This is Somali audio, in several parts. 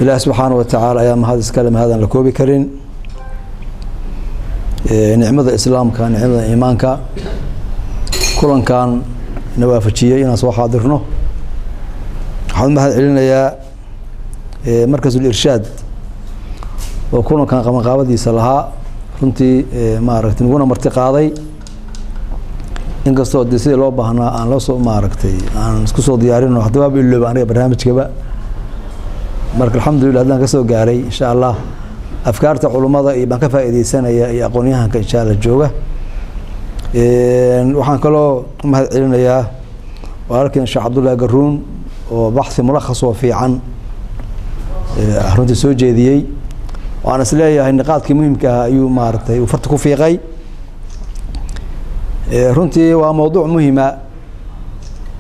إله سبحانه وتعالى أيام هذا الكلام هذا لكوبي كرين نعمة الإسلام كان نعمة الإيمان كان كلن كان نوافتشية ناس وحاضرنا حول ما هذا علينا يا مركز الإرشاد وكلن كان قام قابضي صلاها كنتي ما عرفت نقولنا مرتقاضي إن قصة الدسية لو بهنا أنا لو ما عرفتي أنا قصة ديارين وحتى ما بيقول له أنا برنامج كبا مرك الحمد لله هذا قصة جاري إن شاء الله أفكار علماء يبقى كفاية سنة يقونيها كإن شاء الله الجوجة وحن كله ما علينا يا ولكن الشيخ عبد الله قرون وبحث ملخص وفي عن أهرنت السوجي ذي وأنا سلايا النقاط كمهم كأيو مارتي وفرتكوا في غي runtii waa mowduuc muhiima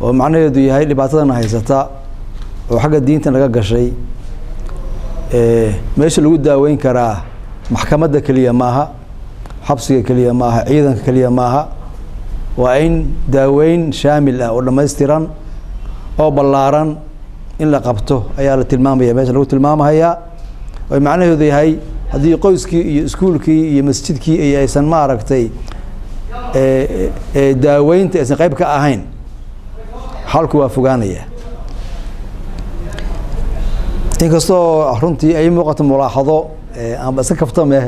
oo macnaheedu yahay dhibaatadana haysata oo xagga diinta naga gashay meesha lagu daaweyn karaa maxkamadda kaliya maaha xabsiga kaliya maaha ciidanka kaliya maaha waa in daaweyn shaamil ah oo dhammaystiran oo ballaaran in la qabto ayaa la tilmaamaya meesha lagu tilmaamayaa oo macnaheedu yahay haddii qoyskii iyo iskuulkii iyo masjidkii aysan ma aragtay daaweynta aysan qayb ka ahayn xalku waa fogaanaya inkastoo runtii ay muuqato mulaaxado aan iska kaftame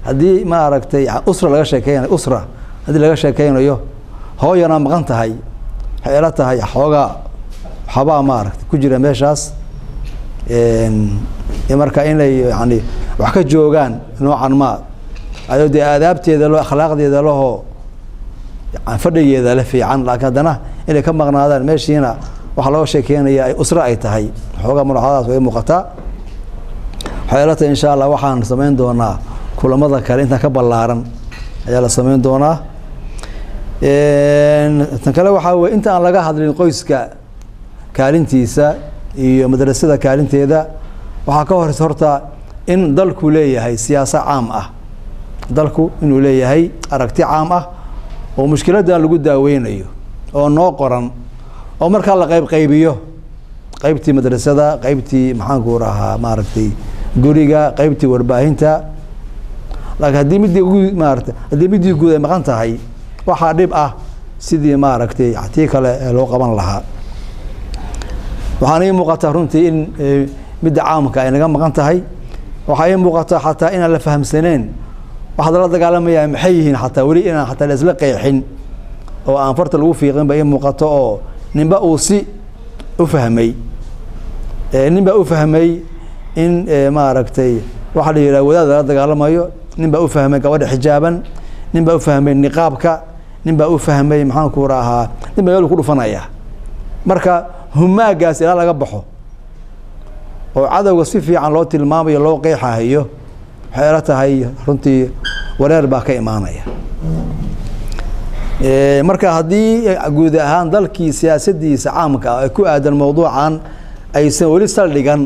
haddii ma aragtay usra laga sheekeynayo usra haddii laga sheekeynayo hooyana maqan tahay waxay ila tahay xoogaa waxbaa ma aragtay ku jira meeshaas marka inay yani wax ka joogaan noocan ma ayuu dee aadaabteeda loo akhlaaqdeeda lahoo fadhigeeda la fiican laakiin haddana inay ka maqnaadaan meeshiina waxa loo sheekeynaya ay usra ay tahay xoogaa mulaxadaas way muuqataa waxay ila tahay insha allah waxaan samayn doonaa kulamada kale inta ka ballaaran ayaa la samayn doonaa tan kale waxaa weeye inta aan laga hadlin qoyska kaalintiisa iyo madrasada kaalinteeda waxaa ka horeysa horta in dalku leeyahay siyaasad caam ah dalku inuu leeyahay aragti caam ah oo mushkiladan lagu daaweynayo oo noo qoran oo marka la qaybiyo qaybtii madrasada qaybtii maxaan ku rahaa ma aragtay guriga qaybtii warbaahinta laakiin haddii midii guud ay maqan tahay waxaa dhib ah sidii ma aragtay tii kale loo qaban lahaa waxaana ii muuqataa runtii in midda caamka ay naga maqan tahay waxaa ii muuqataa xataa inaan la fahamsaneen waxaad la dagaalamayaa maxay yihiin xataa weli inaan xataa la isla qeexin oo aan farta lagu fiiqin ba ii muuqato oo ninba uu si u fahmay ninba u fahmay in ma aragtay waxa la yiraahdo wadaad la dagaalamayo ninba u fahmay gabadha xijaaban ninba u fahmay niqaabka ninba u fahmay maxaan ku raahaa ninba meel ku dhufanaya marka humaagaas ilaa laga baxo oo cadawga si fiican loo tilmaamayo loo qeexayo waxay ila tahay runtii wareer baa ka imaanaya marka haddii guud ahaan dalkii siyaasadiisa caamka ay ku aadan mowduucan aysan weli saldhigan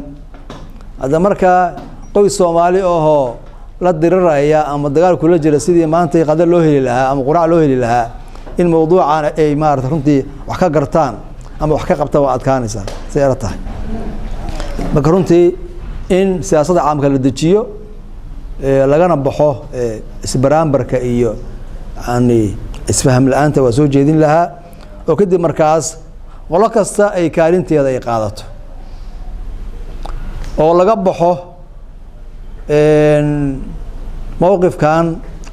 hadda markaa qoys Soomaali oo la diriraya ama dagaal kula jira sidii maanta qadar loo heli lahaa ama quraac loo heli lahaa in mowduucan ay maarta runtii wax ka gartaan ama wax ka qabta waa adkaanaysa si ila tahay marka runtii in siyaasadda caamka la dejiyo lagana baxo isbaraambarka iyo yani isfaham la'aanta waa soo jeedin lahaa oo kadib markaas qolo kasta ay kaalinteeda ay qaadato oo laga baxo mowqifkan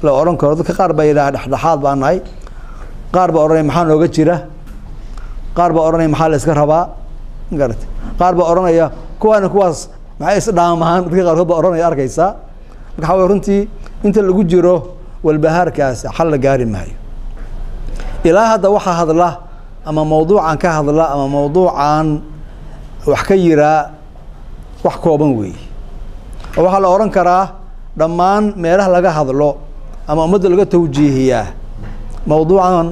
la oran karo dadka qaar baa ilaa dhexdhexaad baan nahay qaar baa oranay maxaa nooga jira qaar baa oranay maxaa la iska rabaa garatay qaar baa oranaya kuwaas maxay isdhaamaan dadka qaar baa oranaya arkaysaa marka waxa runtii inta lagu jiro walbahaarkaas xal la gaari maayo ilaa hadda waxa hadla ama mowduucan ka hadla ama mowduucan wax ka yira wax kooban weey oo waxa la oran karaa dhammaan meelaha laga hadlo ama ummadda laga tawjiihiyaa mowduucan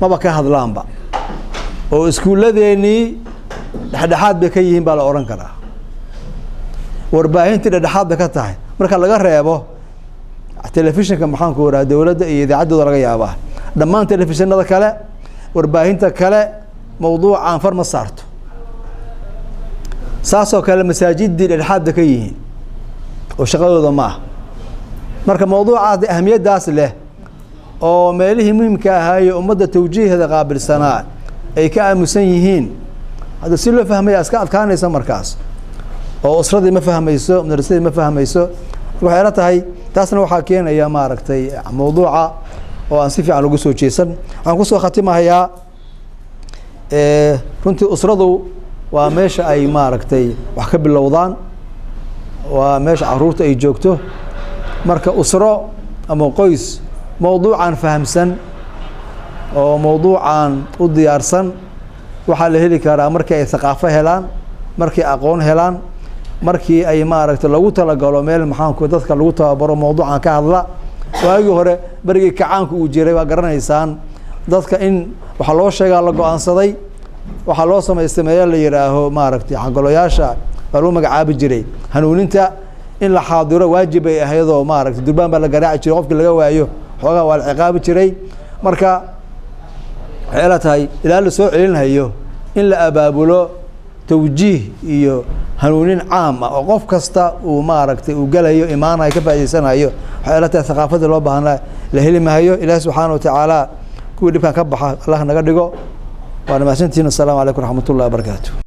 maba ka hadlaanba oo iskuuladeeni dhexdhexaad bay ka yihiin baa la oran karaa warbaahintii dhexdhexaad bay ka tahay marka laga reebo telefishinka maxaan ku waraa dawladda iyo idaacadooda laga yaabaa dhammaan telefishinada kale warbaahinta kale mowduucan far ma saarto saasoo kale masaajidii dhexaadda ka yihiin oo shaqadooda ma ah marka mawduucaas ahamiyadaas leh oo meelihii muhiimka ahaa ummadda tawjiihada qaabilsanaa ay ka aamusan yihiin hada si loo fahmay aska adkaanaysa markaas oo usradii ma fahmayso madrasadii ma fahmayso waxay la tahay taasna waxa keenaya maaragtay mawduuca oo aan si fiican ugu soo jeesan aan ku soo khatimahayaa runtii usradu waa meesha ay maaragtay wax ka bilowdaan waa meesha caruurta ay joogto marka usro ama qoys mawduucan fahamsan oo mawduucan u diyaarsan waxaa la heli karaa markii ay thaqaafo helaan markii aqoon helaan markii ay maaragtay lagu talagalo meel maxaanku dadka lagu tababaro mawduucan ka hadla waagii hore barigii kacaanku uu jiray waa garanaysaan dadka in waxa loo sheegaa la go'aansaday waxa loo samaystay meel la yiraaho maaragtay xaqoloyaasha waa loo magacaabi jiray hanuuninta in la xaadiro waajib ay ahaydoo maaragtay durbaan baa la garaaci jiray qofkii laga waayo xoogaa waa la ciqaabi jiray marka waxay la tahay ilaa la soo celinhayo in la abaabulo tawjiih iyo hanuunin caam ah oo qof kasta uu maaragtay uu galayo imaanayo ka faa'iideysanayo waxay la tahay thaqaafada loo baahnaa la heli maayo ilaahay subxaanahu wa tacaala kuwii dhibkan ka baxa allah naga dhigo waana mahadsantihiin assalaamu calaykum waraxmatullahi wabarakaatu